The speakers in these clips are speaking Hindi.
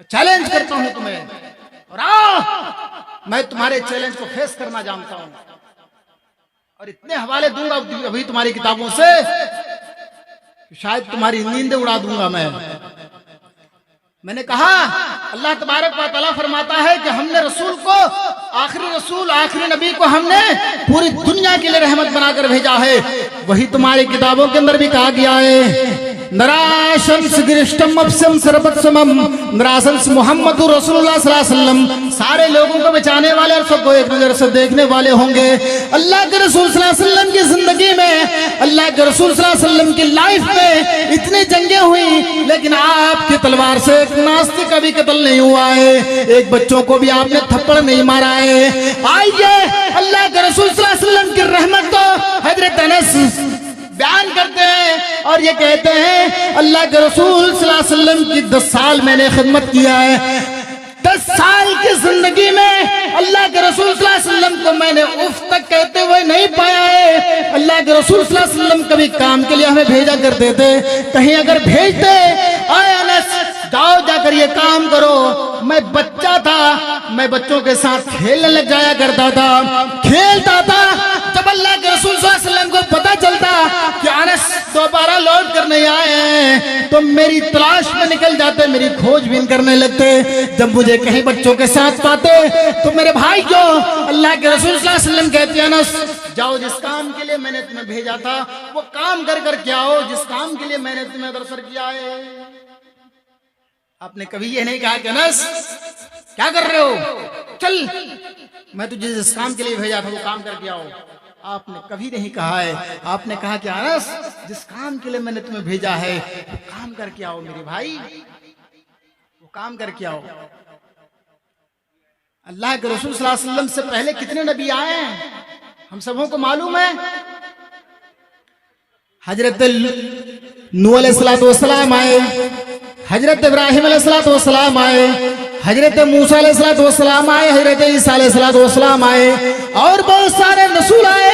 चैलेंज करता हूं तुम्हें, और आओ मैं तुम्हारे चैलेंज को फेस करना जानता हूं, और इतने हवाले दूंगा अभी तुम्हारी किताबों से शायद तुम्हारी नींद उड़ा दूंगा मैंने कहा अल्लाह तबारक व तआला फरमाता है कि हमने रसूल को, आखिरी नबी को हमने पूरी दुनिया के लिए रहमत बनाकर भेजा है। वही तुम्हारी किताबों के अंदर भी कहा गया है, नराशंस गिरिष्टम अपसम सरबत्समम नराशंस मोहम्मद रसूलुल्लाह सल्लल्लाहु अलैहि वसल्लम, सारे लोगों को बचाने वाले और सबको एक नजर से देखने वाले होंगे। अल्लाह के रसूल सल्लल्लाहु अलैहि वसल्लम की जिंदगी में, अल्लाह के रसूल सल्लल्लाहु अलैहि वसल्लम की लाइफ में इतनी जंगें हुई, लेकिन आपकी तलवार से एक नास्तिक का भी कत्ल नहीं हुआ है, एक बच्चों को भी आपने थप्पड़ नहीं मारा है। आइए अल्लाह के रसूल सल्लल्लाहु अलैहि वसल्लम की रहमत को हजरत अनस बयान करते हैं और ये कहते हैं अल्लाह के रसूल सल्लल्लाहु अलैहि वसल्लम की 10 साल मैंने खिदमत किया है, 10 साल की जिंदगी में अल्लाह के रसूल सल्लल्लाहु अलैहि वसल्लम को मैंने उफ तक कहते हुए नहीं पाया है। अल्लाह के रसूल सल्लल्लाहु अलैहि वसल्लम कभी काम के लिए हमें भेजा करते थे, कहीं अगर भेजते आए अनस जाओ जाकर ये काम करो, मैं बच्चा था, मैं बच्चों के साथ खेलने लग जाया करता था, खेलता था। जब अल्लाह के रसूल सल्लल्लाहु अलैहि वसल्लम को पता चलता कि अनस दोबारा लौट कर नहीं आए हैं, तो मेरी तलाश में निकल जाते, मेरी खोजबीन करने लगते। जब मुझे कहीं बच्चों के साथ पाते तो मेरे भाई को अल्लाह के रसूल सल्लल्लाहु अलैहि वसल्लम कहते अनस जाओ, जिस काम के लिए मैंने तुम्हें भेजा था वो काम कर क्या हो, जिस काम के लिए मैंने तुम्हें अग्रसर किया है। आपने कभी ये नहीं कहा कि अनस क्या कर रहे हो, चल मैं तुझे जिस काम के लिए भेजा था वो काम करके आओ। आपने कभी नहीं कहा है, आपने कहा कि अनस जिस काम के लिए मैंने तुम्हें भेजा है वो काम करके आओ मेरे भाई, वो काम करके आओ। अल्लाह के रसूल सल्लल्लाहु अलैहि वसल्लम से पहले कितने नबी आए हैं हम सबों को मालूम है। हजरत नूह अलैहिस्सलाम आए, हजरत इब्राहिम अलैहिस्सलाम आए, हजरत मूसा अलैहिस्सलाम आए, हजरत ईसा अलैहिस्सलाम आए, और बहुत सारे रसूल आए,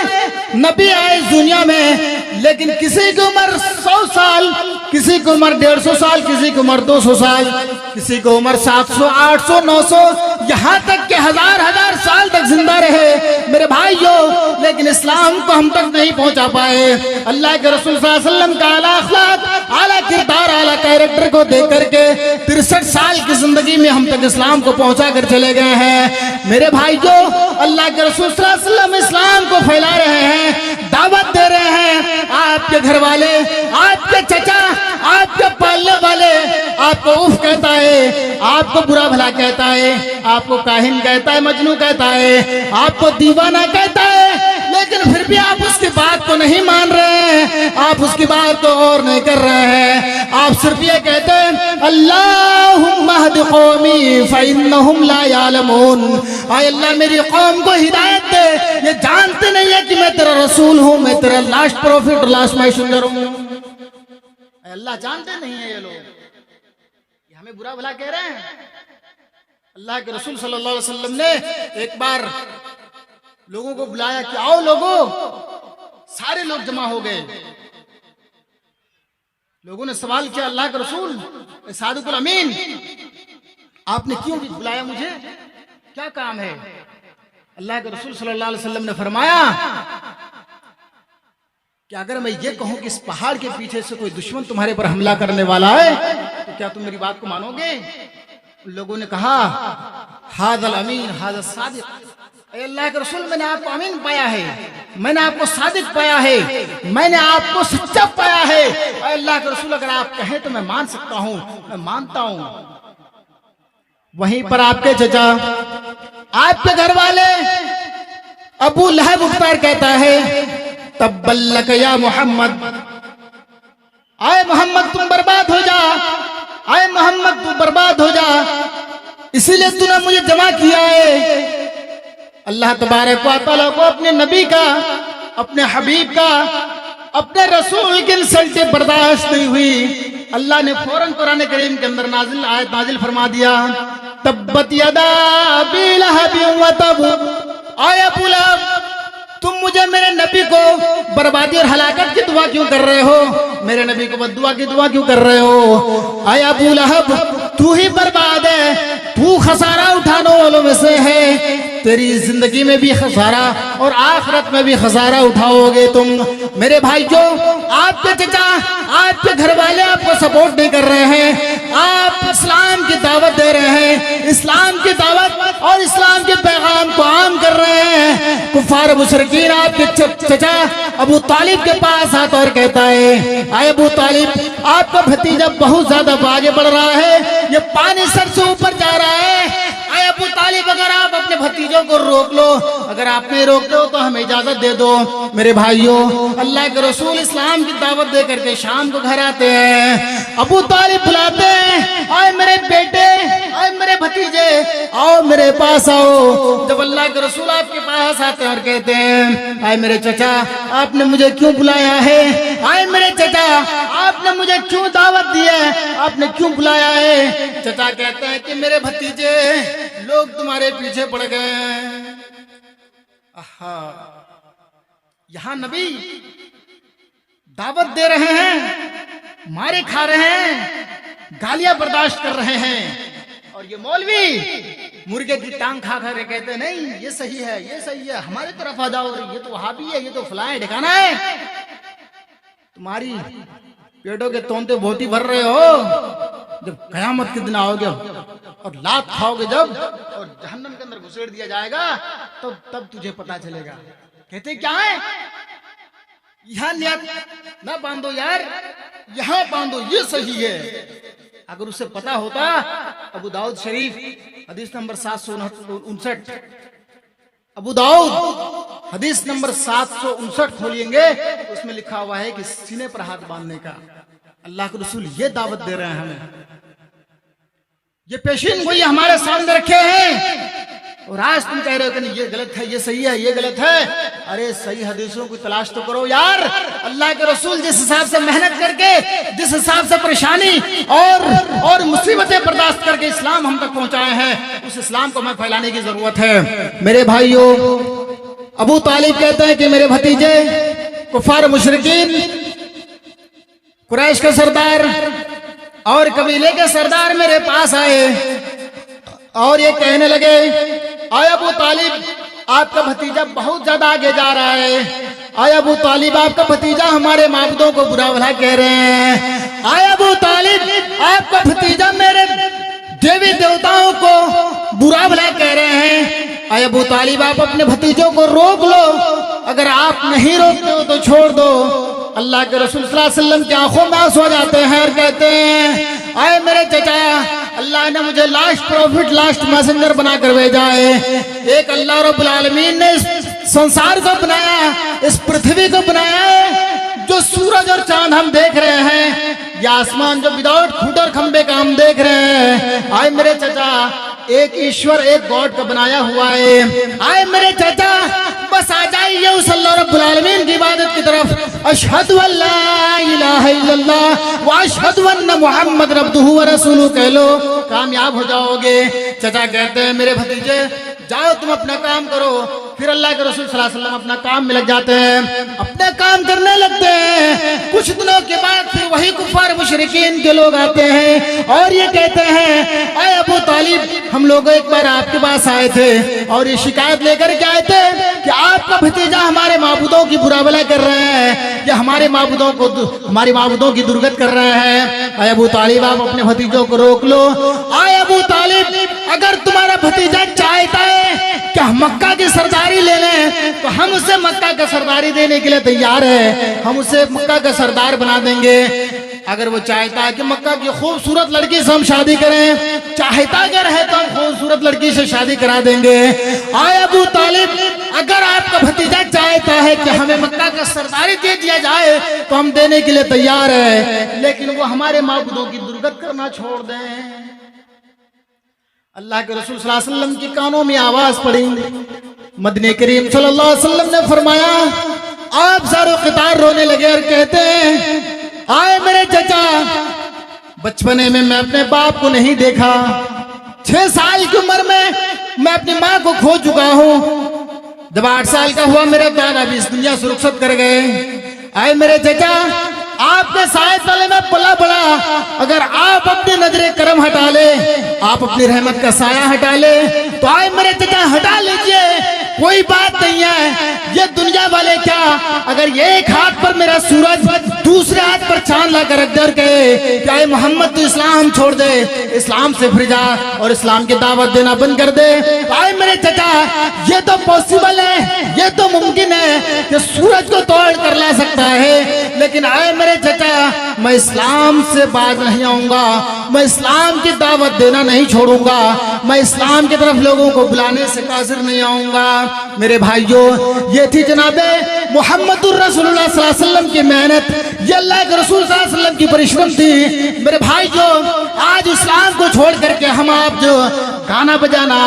नबी आए दुनिया में। लेकिन किसी की उम्र 100 साल, किसी की उम्र 150 साल, किसी की उम्र 200 साल, किसी की उम्र 700, 800, 900, यहाँ तक के हजार साल तक जिंदा रहे मेरे भाइयों, लेकिन इस्लाम को हम तक नहीं पहुंचा पाए। अल्लाह के रसूल सल्लल्लाहु अलैहि वसल्लम का आला अखलाक, आला किरदार, आला कैरेक्टर को देख करके 63 साल की जिंदगी में हम तक इस्लाम को पहुंचा कर चले गए हैं मेरे भाइयों। अल्लाह के रसूल सल्लल्लाहु अलैहि वसल्लम इस्लाम को फैला रहे हैं, दावत दे रहे हैं। आपके घर वाले, आपके चचा, आपके पालने वाले आपको उफ कहता है, आपको बुरा भला कहता है, आपको काहिन कहता है, मजनू कहता है, आपको दीवाना कहता है, लेकिन फिर भी आप उसकी बात को नहीं मान रहे हैं, आप उसकी बात को और नहीं कर रहे हैं। आप सिर्फ ये कहते हैं अल्लाहुम्मा हद कौमी फइन्नहुम ला यालमून, आय अल्लाह मेरी कौम को हिदायत दे, ये जानते नहीं है कि मैं तेरा रसूल हूँ, मैं तेरा लास्ट प्रॉफिट और लास्ट मैसेंजर हूँ। अल्लाह जानते नहीं है ये लोग, ये हमें बुरा भला कह रहे हैं। अल्लाह के रसूल सल्लल्लाहु अलैहि वसल्लम ने एक बार लोगों को बुलाया कि आओ लोगों, सारे लोग जमा हो गए। लोगों ने सवाल किया अल्लाह के रसूल सादिकुल अमीन, आपने क्यों बुलाया मुझे, क्या काम है। अल्लाह के रसूल सल्लल्लाहु अलैहि वसल्लम ने फरमाया कि अगर मैं ये कहूं कि इस पहाड़ के पीछे से कोई दुश्मन तुम्हारे पर हमला करने वाला है तो क्या तुम मेरी बात को मानोगे। लोगों ने कहा हादल अमीन हादल सादिक, अल्लाह के रसूल मैंने आपको अमीन पाया है, मैंने आपको सादिक पाया है, मैंने आपको सच्चा पाया है। अल्लाह के रसूल अगर आप कहें तो मैं मान सकता हूं, मैं मानता हूं। वहीं पर आपके चचा, आपके घर वाले अबू लहब उठकर कहता है तब्बल्लक या मोहम्मद, आए मोहम्मद तुम बर्बाद हो जा, आए मोहम्मद तू बर्बाद हो जा, इसीलिए तूने मुझे जमा किया है। अल्लाह तबारक व तआला को अपने नबी का, अपने हबीब का, अपने रसूल की इंसल्ट बर्दाश्त नहीं हुई। अल्लाह ने फौरन कुरान करीम के अंदर आयत नाजिल फरमा दिया तब्बत यदा अबी लहब व तब, आए अबू लहब तुम मुझे मेरे नबी को बर्बादी और हलाकत की दुआ क्यों कर रहे हो? मेरे नबी को बद्दुआ की दुआ क्यों कर रहे हो? आय अबू लहब, तू ही बर्बाद है, तू खसारा उठाने वालों में से है। तेरी जिंदगी में भी खसारा और आखिरत में भी खसारा उठाओगे तुम। मेरे भाइयों, आपके चचा, आपके घर वाले आपको सपोर्ट नहीं कर रहे हैं। आप इस्लाम की दावत दे रहे हैं, इस्लाम की दावत और इस्लाम के पैगाम को आम कर रहे हैं। कुफार मुशरिकीन आपके चचा अबू तालिब के पास आता और कहता है, आए अबू तालिब, आपका भतीजा बहुत ज्यादा आगे बढ़ रहा है, ये पानी सर से ऊपर जा रहा है। आए अबू तालिब, अगर आप अपने भतीजों को रोक लो, अगर आप नहीं रोकते हो तो हमें इजाजत दे दो। मेरे भाइयों, अल्लाह के रसूल इस्लाम की दावत दे करके शाम को घर आते हैं। अबू तालिब बुलाते हैं, आए मेरे बेटे, आए मेरे भतीजे, आओ मेरे पास आओ। जब अल्लाह के रसूल आपके पास आते हैं और कहते हैं, आए मेरे चचा, आपने मुझे क्यों बुलाया है? आए मेरे चचा, आपने मुझे क्यों दावत दी है? आपने क्यों बुलाया है? चचा कहते हैं कि मेरे भतीजे, लोग तुम्हारे पीछे पड़ गए हैं। यहाँ नबी दावत दे रहे हैं, मारे खा रहे हैं, गालियां बर्दाश्त कर रहे हैं, और ये मौलवी मुर्गे की टांग खा खा रहे कहते हैं, नहीं ये सही है, ये सही है, हमारी तरफ आ जाओ, ये तो वहाबी है, ये तो फलाए ठिकाना है। तुम्हारी पेटों के तोंते बहुत ही भर रहे हो। जब कयामत के दिन आओगे और लात खाओगे जब, और जहन्नम के अंदर घुसेड़ दिया जाएगा, तब तुझे पता चलेगा। कहते क्या है? यहाँ ना बांधो यार, यहाँ बांधो, ये सही है। अगर उसे पता होता, अबू दाऊद शरीफ हदीस नंबर 759, अबू दाऊद हदीस नंबर 759 खोलेंगे, उसमें लिखा हुआ है कि सीने पर हाथ बांधने का। अल्लाह के रसूल ये दावत दे रहे हैं हमें, ये पेशीन गोई हमारे सामने रखे हैं, और आज तुम कह रहे हो कि नहीं ये गलत है, ये सही है, ये गलत है। अरे सही हदीसों की तलाश तो करो यार। अल्लाह के रसूल जिस हिसाब से मेहनत करके, जिस हिसाब से परेशानी और मुसीबतें बर्दाश्त करके इस्लाम हम तक पहुंचाए हैं, उस इस्लाम को हमें फैलाने की जरूरत है। मेरे भाइयों, अबू तालिब कहते हैं कि मेरे भतीजे कुफार मुशरिकीन, कुरैश के सरदार और कबीले के सरदार मेरे पास आए और ये कहने लगे, आय अबू तालिब, आपका भतीजा बहुत ज्यादा आगे जा रहा है। आय अबू तालिब, आपका भतीजा हमारे माबूदों को बुरा भला कह रहे हैं। आय अबू तालिब, आपका भतीजा मेरे देवी देवताओं को बुरा भला कह रहे हैं। आय अबू तालिब, आप अपने भतीजों को रोक लो, अगर आप नहीं रोकते हो तो छोड़ दो। अल्लाह के रसूल सल्लल्लाहु अलैहि वसल्लम की आंखों में आंसू आ जाते हैं और कहते हैं, आए मेरे चचा, अल्लाह ने मुझे लास्ट प्रॉफिट, लास्ट मैसेंजर बनाकर भेजा है। एक अल्लाह रब्बुल आलमीन ने इस संसार को बनाया, इस पृथ्वी को बनाया है, जो सूरज और चांद हम देख रहे हैं, या आसमान जो विदाउट खुद और खंबे का हम देख रहे हैं। आए मेरे चचा, एक ईश्वर, एक गॉड का बनाया हुआ है। आए मेरे चाचा, बस आ जाइए उस अल्लाह रब्बुल आलमीन की इबादत की तरफ। अशहदु अल्ला इलाहा इल्लल्लाह व अशहदु अन्न मुहम्मद अब्दुहु व रसूलुहु कह लो, कामयाब हो जाओगे। चचा कहते हैं, मेरे भतीजे जाओ तुम अपना काम करो। फिर अल्लाह के रसूल सल्लल्लाहु अलैहि वसल्लम अपना काम में लग जाते हैं, अपने काम करने लगते हैं। कुछ दिनों के बाद फिर वही कुफार मुशरिकीन के लोग आते हैं और ये कहते हैं, आए अबू तालिब, हम लोग एक बार आपके पास आए थे और ये शिकायत लेकर के आए थे कि आपका भतीजा हमारे माबूदों की बुरा भला कर रहे हैं, या हमारे माबूदों की दुर्गत कर रहे हैं। आए अबू तालिब, आप अपने भतीजों को रोक लो। आए अबू तालिब, अगर तुम्हारा भतीजा चाहता है कि हम मक्का की सरदारी ले लें तो हम उसे मक्का का सरदारी देने के लिए तैयार है, हम उसे मक्का का सरदार बना देंगे। अगर वो चाहता है कि मक्का की खूबसूरत लड़की से हम शादी करें, चाहता अगर है तो हम खूबसूरत लड़की से शादी करा देंगे। आए अबू तालिब, अगर आपका भतीजा चाहता है कि हमें मक्का का सरदारी दे दिया जाए तो हम देने के लिए तैयार है, लेकिन वो हमारे माबूदों की दुर्गत करना छोड़ दें। अल्लाह के रसूल सल्लल्लाहु अलैहि वसल्लम की कानों में आवाज पड़ी। मदनी करीम सल्लल्लाहु अलैहि वसल्लम ने फरमाया, आप सारों क़ितार रोने लगे और कहते हैं, आए मेरे चचा, बचपने में मैं अपने बाप को नहीं देखा, 6 साल की उम्र में मैं अपनी माँ को खो चुका हूँ, जब 8 साल का हुआ मेरे दादा भी इस दुनिया से रुखसत कर गए। आए मेरे चाचा, आपके साए तले में पला बड़ा, अगर आप अपनी नजरे करम हटा ले, आप अपनी रहमत का साया हटा ले, तो आए मेरे चाचा हटा लीजिए, कोई बात नहीं है। ये दुनिया वाले क्या, अगर एक हाथ पर मेरा सूरज, दूसरे हाथ पर चांद ला कर रख दे, क्या है मोहम्मद तो इस्लाम छोड़ दे, इस्लाम से फिर जा और इस्लाम की दावत देना बंद कर दे। आए मेरे चाचा, ये तो पॉसिबल है, ये तो मुमकिन है कि सूरज को तोड़ कर ला सकता है, लेकिन आए मेरे चाचा, मैं इस्लाम से बाज नहीं आऊंगा, मैं इस्लाम की दावत देना नहीं छोड़ूंगा, मैं इस्लाम की तरफ लोगों को बुलाने से कासिर नहीं आऊंगा। मेरे भाइयों, ये थी जनाबे मुहम्मदुर रसूलुल्लाह सल्लल्लाहु अलैहि वसल्लम की मेहनत, ये अल्लाह के रसूल सल्लल्लाहु अलैहि वसल्लम की परिश्रम थी। मेरे भाइयों, आज इस्लाम को छोड़ करके हम आप जो गाना बजाना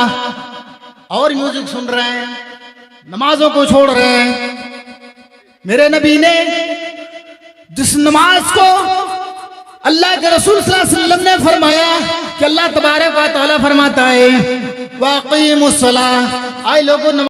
और म्यूजिक सुन रहे हैं, नमाजों को छोड़ रहे हैं। मेरे नबी ने जिस नमाज को अल्लाह के रसूल सल्लल्लाहु अलैहि वसल्लम ने फरमाया कि अल्लाह तबारक व तआला फरमाता है वाक़ीमुस्सलाह, आए लोगों